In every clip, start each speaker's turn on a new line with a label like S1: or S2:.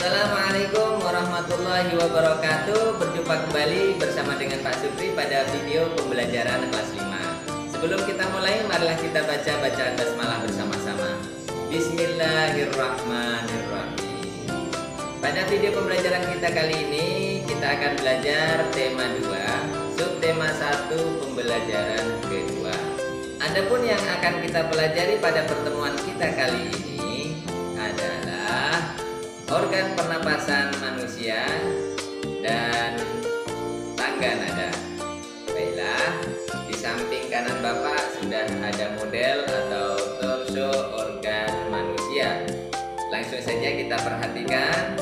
S1: Assalamualaikum warahmatullahi wabarakatuh. Berjumpa kembali bersama dengan Pak Supri pada video pembelajaran kelas 5. Sebelum kita mulai, marilah kita baca bacaan basmalah bersama-sama. Bismillahirrahmanirrahim. Pada video pembelajaran kita kali ini, kita akan belajar tema 2, subtema 1, pembelajaran kedua. Adapun yang akan kita pelajari pada pertemuan kita kali ini adalah organ pernapasan manusia dan tangga nada. Baiklah, di samping kanan Bapak sudah ada model atau torso organ manusia. Langsung saja kita perhatikan.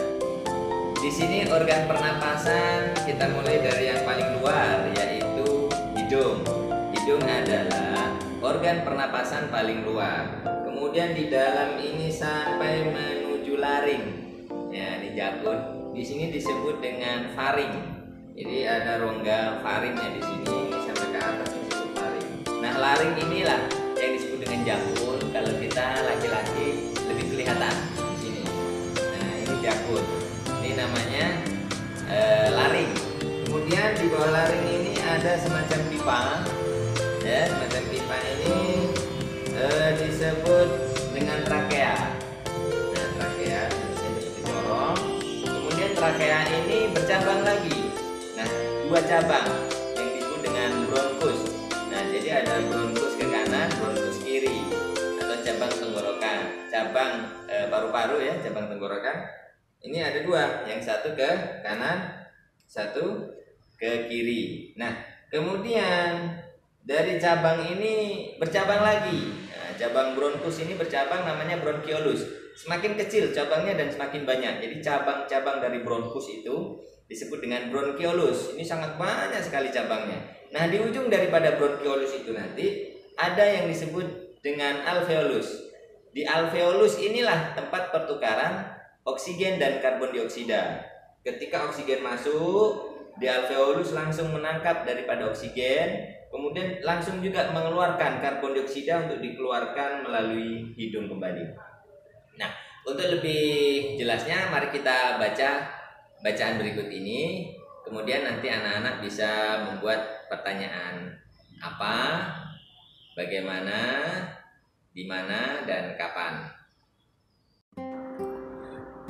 S1: Di sini organ pernapasan kita mulai dari yang paling luar, yaitu hidung. Hidung adalah organ pernapasan paling luar. Kemudian di dalam ini sampai menuju laring. Ya, di jakun di sini disebut dengan faring. Jadi ada rongga faringnya di sini, ini sampai ke atas disebut faring. Nah, laring inilah yang disebut dengan jakun. Kalau kita laki-laki lebih kelihatan di sini. Nah, ini jakun. Ini namanya laring. Kemudian di bawah laring ini ada semacam pipa. Ya, semacam pipa ini disebut dengan trakea. Nah, trakea. Kemudian trakea ini bercabang lagi. Nah, dua cabang yang disebut dengan bronkus. Nah, jadi ada bronkus ke kanan, bronkus kiri, atau cabang tenggorokan, cabang paru-paru ya, cabang tenggorokan. Ini ada dua, yang satu ke kanan, satu ke kiri. Nah, kemudian dari cabang ini bercabang lagi. Nah, cabang bronkus ini bercabang, namanya bronkiolus. Semakin kecil cabangnya dan semakin banyak. Jadi cabang-cabang dari bronkus itu disebut dengan bronkiolus. Ini sangat banyak sekali cabangnya. Nah, di ujung daripada bronkiolus itu nanti ada yang disebut dengan alveolus. Di alveolus inilah tempat pertukaran oksigen dan karbon dioksida. Ketika oksigen masuk, di alveolus langsung menangkap daripada oksigen, kemudian langsung juga mengeluarkan karbon dioksida untuk dikeluarkan melalui hidung kembali. Nah, untuk lebih jelasnya mari kita baca bacaan berikut ini. Kemudian nanti anak-anak bisa membuat pertanyaan apa, bagaimana, di mana, dan kapan.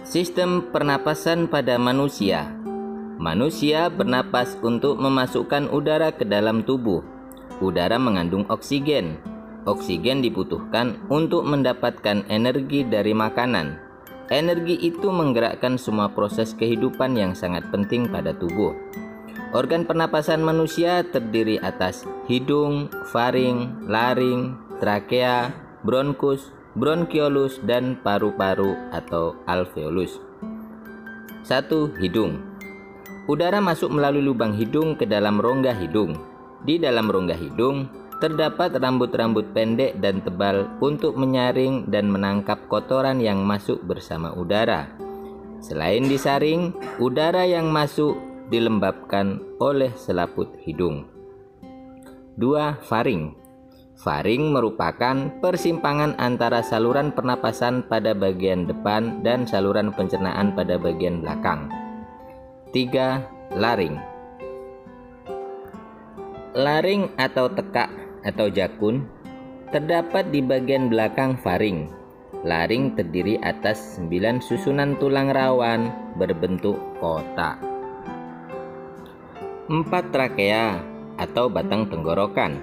S1: Sistem pernapasan pada manusia. Manusia bernapas untuk memasukkan udara ke dalam tubuh. Udara mengandung oksigen. Oksigen dibutuhkan untuk mendapatkan energi dari makanan. Energi itu menggerakkan semua proses kehidupan yang sangat penting pada tubuh. Organ pernapasan manusia terdiri atas hidung, faring, laring, trakea, bronkus, bronkiolus, dan paru-paru atau alveolus. 1. Hidung. Udara masuk melalui lubang hidung ke dalam rongga hidung. Di dalam rongga hidung terdapat rambut-rambut pendek dan tebal untuk menyaring dan menangkap kotoran yang masuk bersama udara. Selain disaring, udara yang masuk dilembabkan oleh selaput hidung. 2. Faring. Faring merupakan persimpangan antara saluran pernapasan pada bagian depan dan saluran pencernaan pada bagian belakang. 3. Laring. Laring atau tekak atau jakun terdapat di bagian belakang faring. Laring terdiri atas 9 susunan tulang rawan berbentuk kotak. 4. Trakea atau batang tenggorokan.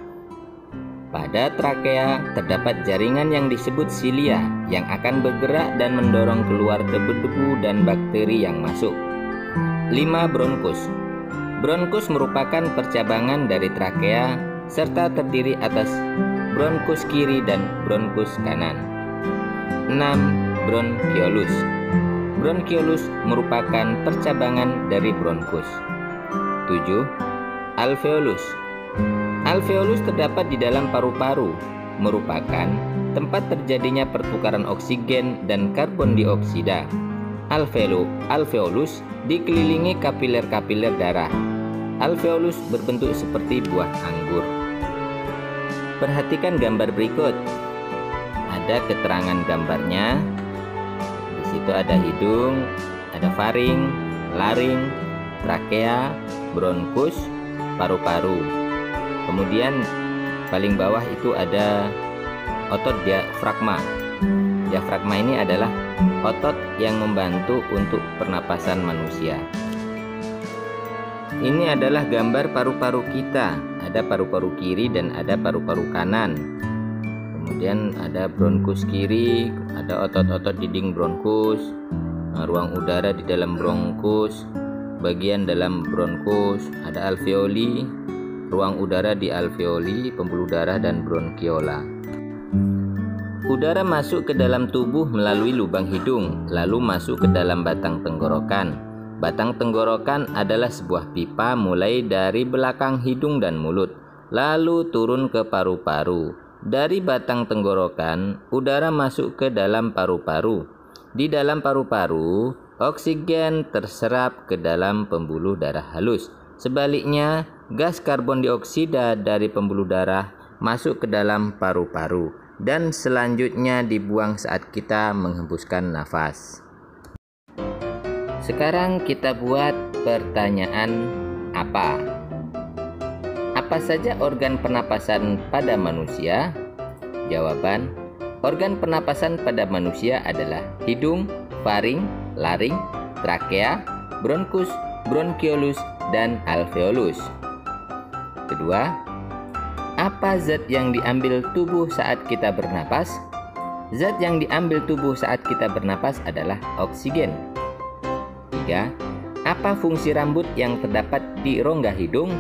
S1: Pada trakea terdapat jaringan yang disebut silia yang akan bergerak dan mendorong keluar debu-debu dan bakteri yang masuk. 5. Bronkus. Bronkus merupakan percabangan dari trakea serta terdiri atas bronkus kiri dan bronkus kanan. 6. Bronkiolus. Bronkiolus merupakan percabangan dari bronkus. 7. Alveolus. Alveolus terdapat di dalam paru-paru, merupakan tempat terjadinya pertukaran oksigen dan karbon dioksida. Alveolus dikelilingi kapiler-kapiler darah. Alveolus berbentuk seperti buah anggur. Perhatikan gambar berikut. Ada keterangan gambarnya. Di situ ada hidung, ada faring, laring, trakea, bronkus, paru-paru. Kemudian paling bawah itu ada otot diafragma. Diafragma ini adalah otot yang membantu untuk pernapasan manusia. Ini adalah gambar paru-paru kita. Ada paru-paru kiri dan ada paru-paru kanan. Kemudian ada bronkus kiri, ada otot-otot dinding bronkus, ruang udara di dalam bronkus, bagian dalam bronkus, ada alveoli, ruang udara di alveoli, pembuluh darah dan bronchiola. Udara masuk ke dalam tubuh melalui lubang hidung, lalu masuk ke dalam batang tenggorokan. Batang tenggorokan adalah sebuah pipa mulai dari belakang hidung dan mulut, lalu turun ke paru-paru. Dari batang tenggorokan, udara masuk ke dalam paru-paru. Di dalam paru-paru, oksigen terserap ke dalam pembuluh darah halus. Sebaliknya, gas karbon dioksida dari pembuluh darah masuk ke dalam paru-paru dan selanjutnya dibuang saat kita menghembuskan nafas. Sekarang kita buat pertanyaan apa? Apa saja organ pernapasan pada manusia? Jawaban, organ pernapasan pada manusia adalah hidung, faring, laring, trakea, bronkus, bronchiolus, dan alveolus. Kedua, apa zat yang diambil tubuh saat kita bernapas? Zat yang diambil tubuh saat kita bernapas adalah oksigen. 3. Apa fungsi rambut yang terdapat di rongga hidung?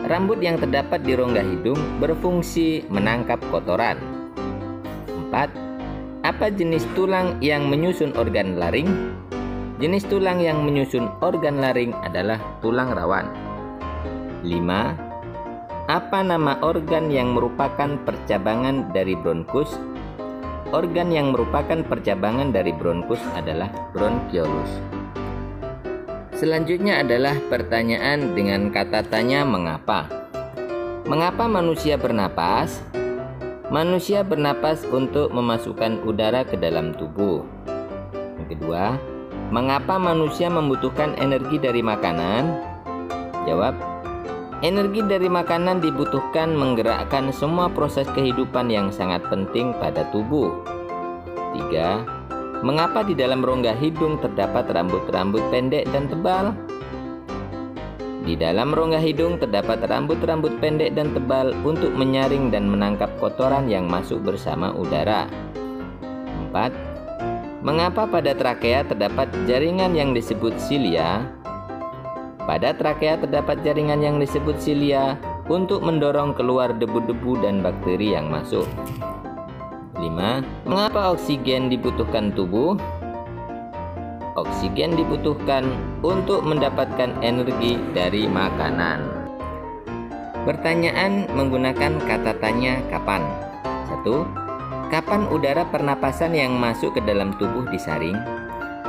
S1: Rambut yang terdapat di rongga hidung berfungsi menangkap kotoran. 4. Apa jenis tulang yang menyusun organ laring? Jenis tulang yang menyusun organ laring adalah tulang rawan. 5. Apa nama organ yang merupakan percabangan dari bronkus? Organ yang merupakan percabangan dari bronkus adalah bronchiolus. Selanjutnya adalah pertanyaan dengan kata tanya mengapa. Mengapa manusia bernapas? Manusia bernapas untuk memasukkan udara ke dalam tubuh. Yang kedua, mengapa manusia membutuhkan energi dari makanan? Jawab, energi dari makanan dibutuhkan menggerakkan semua proses kehidupan yang sangat penting pada tubuh. 3. Mengapa di dalam rongga hidung terdapat rambut-rambut pendek dan tebal? Di dalam rongga hidung terdapat rambut-rambut pendek dan tebal untuk menyaring dan menangkap kotoran yang masuk bersama udara. 4. Mengapa pada trakea terdapat jaringan yang disebut silia? Pada trakea terdapat jaringan yang disebut silia untuk mendorong keluar debu-debu dan bakteri yang masuk. 5. Mengapa oksigen dibutuhkan tubuh? Oksigen dibutuhkan untuk mendapatkan energi dari makanan. Pertanyaan menggunakan kata tanya kapan? 1. Kapan udara pernapasan yang masuk ke dalam tubuh disaring?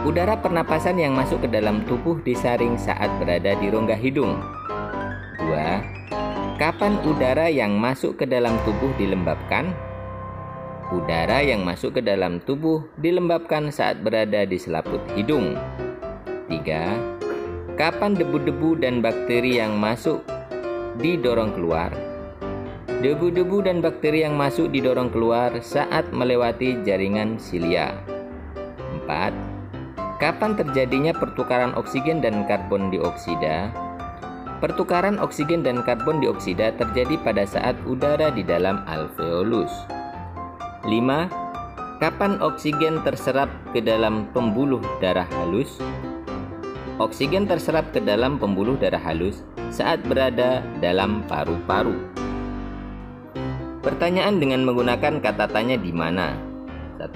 S1: Udara pernapasan yang masuk ke dalam tubuh disaring saat berada di rongga hidung. 2. Kapan udara yang masuk ke dalam tubuh dilembabkan? Udara yang masuk ke dalam tubuh dilembabkan saat berada di selaput hidung. 3. Kapan debu-debu dan bakteri yang masuk didorong keluar? Debu-debu dan bakteri yang masuk didorong keluar saat melewati jaringan silia. 4. Kapan terjadinya pertukaran oksigen dan karbon dioksida? Pertukaran oksigen dan karbon dioksida terjadi pada saat udara di dalam alveolus. 5. Kapan oksigen terserap ke dalam pembuluh darah halus? Oksigen terserap ke dalam pembuluh darah halus saat berada dalam paru-paru. Pertanyaan dengan menggunakan kata tanya di mana? 1.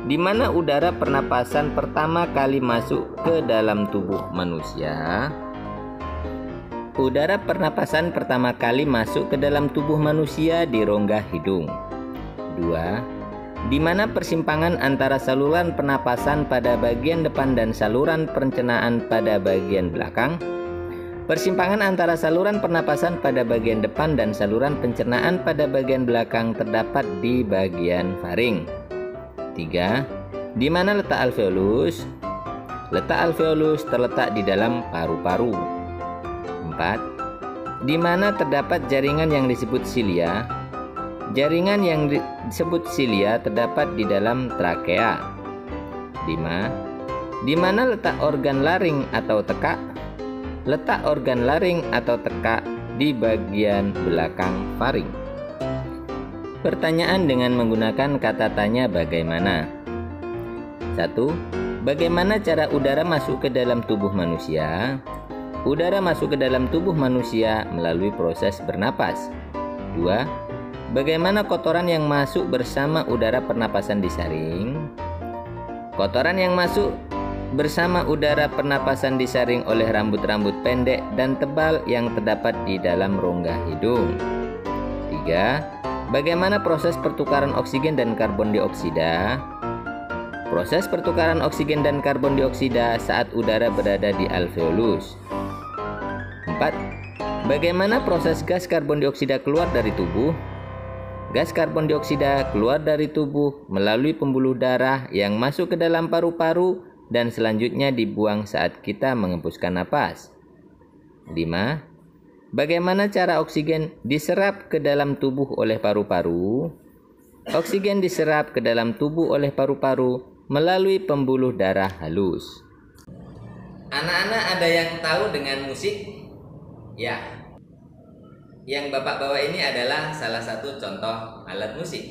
S1: Di mana udara pernapasan pertama kali masuk ke dalam tubuh manusia? Udara pernapasan pertama kali masuk ke dalam tubuh manusia di rongga hidung. 2. Di mana persimpangan antara saluran pernapasan pada bagian depan dan saluran pencernaan pada bagian belakang? Persimpangan antara saluran pernapasan pada bagian depan dan saluran pencernaan pada bagian belakang terdapat di bagian faring. 3. Di mana letak alveolus?
S2: Letak alveolus terletak di dalam paru-paru. 4. Di mana terdapat jaringan yang disebut silia? Jaringan yang disebut silia terdapat di dalam trakea. 5. Di mana letak organ laring atau tekak? Letak organ laring atau tekak di bagian belakang faring. Pertanyaan dengan menggunakan kata tanya bagaimana. 1. Bagaimana cara udara masuk ke dalam tubuh manusia? Udara masuk ke dalam tubuh manusia melalui proses bernapas. 2. Bagaimana kotoran yang masuk bersama udara pernapasan disaring? Kotoran yang masuk bersama udara pernapasan disaring oleh rambut-rambut pendek dan tebal yang terdapat di dalam rongga hidung. 3. Bagaimana proses pertukaran oksigen dan karbon dioksida? Proses pertukaran oksigen dan karbon dioksida saat udara berada di alveolus. 4. Bagaimana proses gas karbon dioksida keluar dari tubuh? Gas karbon dioksida keluar dari tubuh melalui pembuluh darah yang masuk ke dalam paru-paru dan selanjutnya dibuang saat kita mengembuskan napas. 5. Bagaimana cara oksigen diserap ke dalam tubuh oleh paru-paru? Oksigen diserap ke dalam tubuh oleh paru-paru melalui pembuluh darah halus.
S1: Anak-anak ada yang tahu dengan musik? Ya. Yang Bapak bawa ini adalah salah satu contoh alat musik.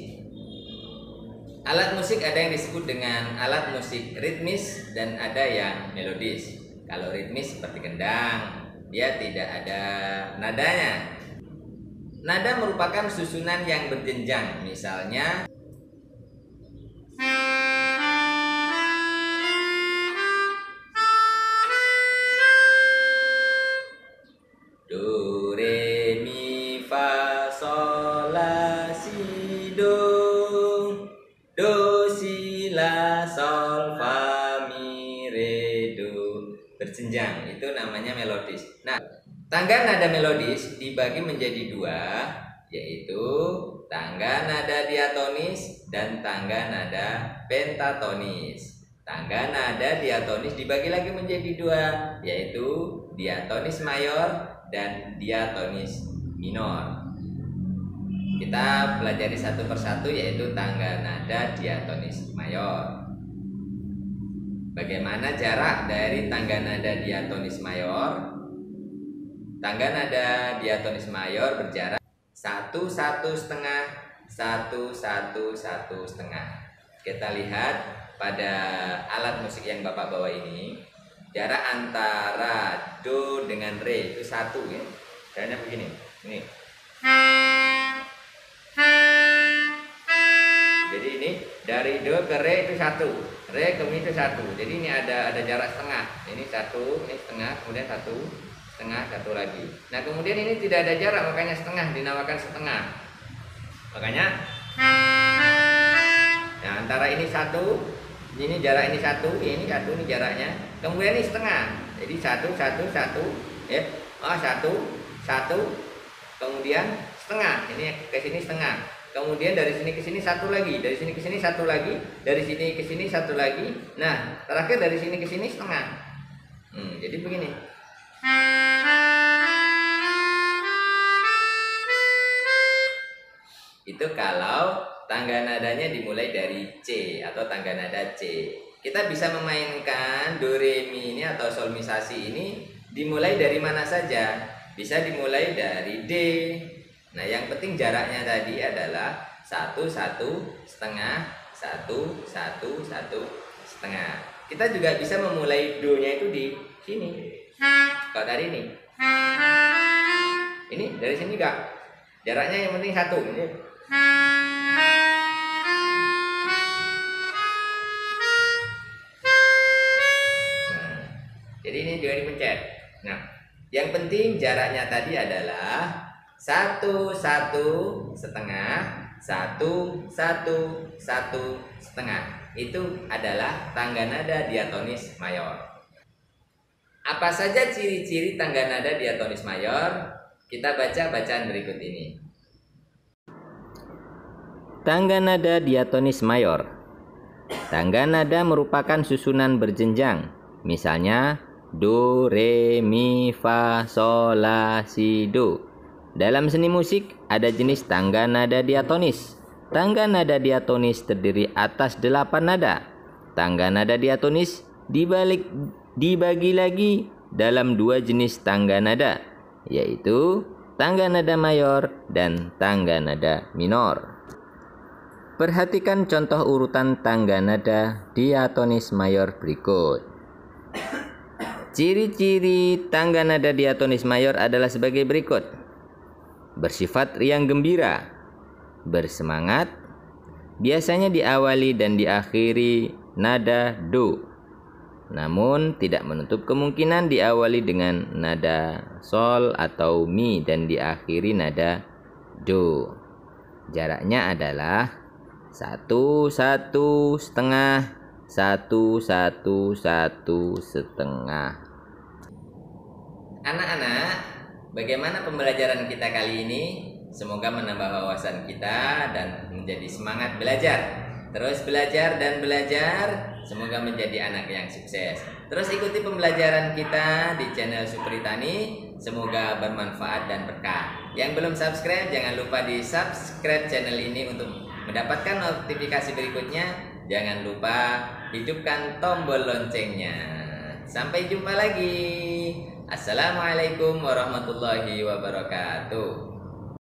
S1: Alat musik ada yang disebut dengan alat musik ritmis dan ada yang melodis. Kalau ritmis seperti gendang, dia tidak ada nadanya. Nada merupakan susunan yang berjenjang, misalnya do, re, mi, fa, sol, la, si, do. Do, si, la, sol, fa, mi, re, do. Berjenjang, itu namanya melodis. Nah, tangga nada melodis dibagi menjadi dua, yaitu tangga nada diatonis dan tangga nada pentatonis. Tangga nada diatonis dibagi lagi menjadi dua, yaitu diatonis mayor dan diatonis minor. Kita pelajari satu persatu, yaitu tangga nada diatonis mayor. Bagaimana jarak dari tangga nada diatonis mayor? Tangga nada diatonis mayor berjarak 1, 1,5, 1, 1, 1,5. Kita lihat pada alat musik yang Bapak bawa ini, jarak antara do dengan re itu 1 ya. Caranya begini. Ini. Jadi ini dari do ke re itu 1, re ke mi itu 1. Jadi ini ada jarak setengah. Ini 1, ini setengah, kemudian 1, setengah, 1 lagi. Nah, kemudian ini tidak ada jarak, makanya setengah dinamakan setengah. Makanya nah, antara ini 1, ini jarak ini 1, ini 1, ini jaraknya. Kemudian ini setengah. Jadi 1, 1, 1 ya. Oh, 1, 1. Kemudian setengah. Ini ke sini setengah. Kemudian dari sini ke sini 1 lagi, dari sini ke sini 1 lagi, dari sini ke sini 1 lagi. Nah, terakhir dari sini ke sini setengah. Jadi begini. Itu kalau tangga nadanya dimulai dari C atau tangga nada C. Kita bisa memainkan do, re, mi ini atau sol, mi, sa, si ini dimulai dari mana saja. Bisa dimulai dari D. Nah, yang penting jaraknya tadi adalah 1, 1,5, 1, 1, 1,5. Kita juga bisa memulai do-nya itu di sini. Kalau dari ini. Ini dari sini enggak. Jaraknya yang penting 1. Ini. Jadi ini juga dipencet. Nah, yang penting jaraknya tadi adalah 1, 1,5, 1, 1, 1,5. Itu adalah tangga nada diatonis mayor. Apa saja ciri-ciri tangga nada diatonis mayor? Kita baca bacaan berikut ini.
S2: Tangga nada diatonis mayor. Tangga nada merupakan susunan berjenjang. Misalnya do, re, mi, fa, sol, la, si, do. Dalam seni musik ada jenis tangga nada diatonis. Tangga nada diatonis terdiri atas 8 nada. Tangga nada diatonis dibagi lagi dalam 2 jenis tangga nada, yaitu tangga nada mayor dan tangga nada minor. Perhatikan contoh urutan tangga nada diatonis mayor berikut. Ciri-ciri tangga nada diatonis mayor adalah sebagai berikut. Bersifat riang gembira, bersemangat, biasanya diawali dan diakhiri nada do. Namun tidak menutup kemungkinan diawali dengan nada sol atau mi dan diakhiri nada do. Jaraknya adalah 1, 1, setengah, 1, 1, 1, setengah.
S1: Anak-anak, bagaimana pembelajaran kita kali ini? Semoga menambah wawasan kita dan menjadi semangat belajar. Terus belajar dan belajar, semoga menjadi anak yang sukses. Terus ikuti pembelajaran kita di channel Supritani, semoga bermanfaat dan berkah. Yang belum subscribe, jangan lupa di subscribe channel ini untuk mendapatkan notifikasi berikutnya. Jangan lupa hidupkan tombol loncengnya. Sampai jumpa lagi. Assalamualaikum warahmatullahi wabarakatuh.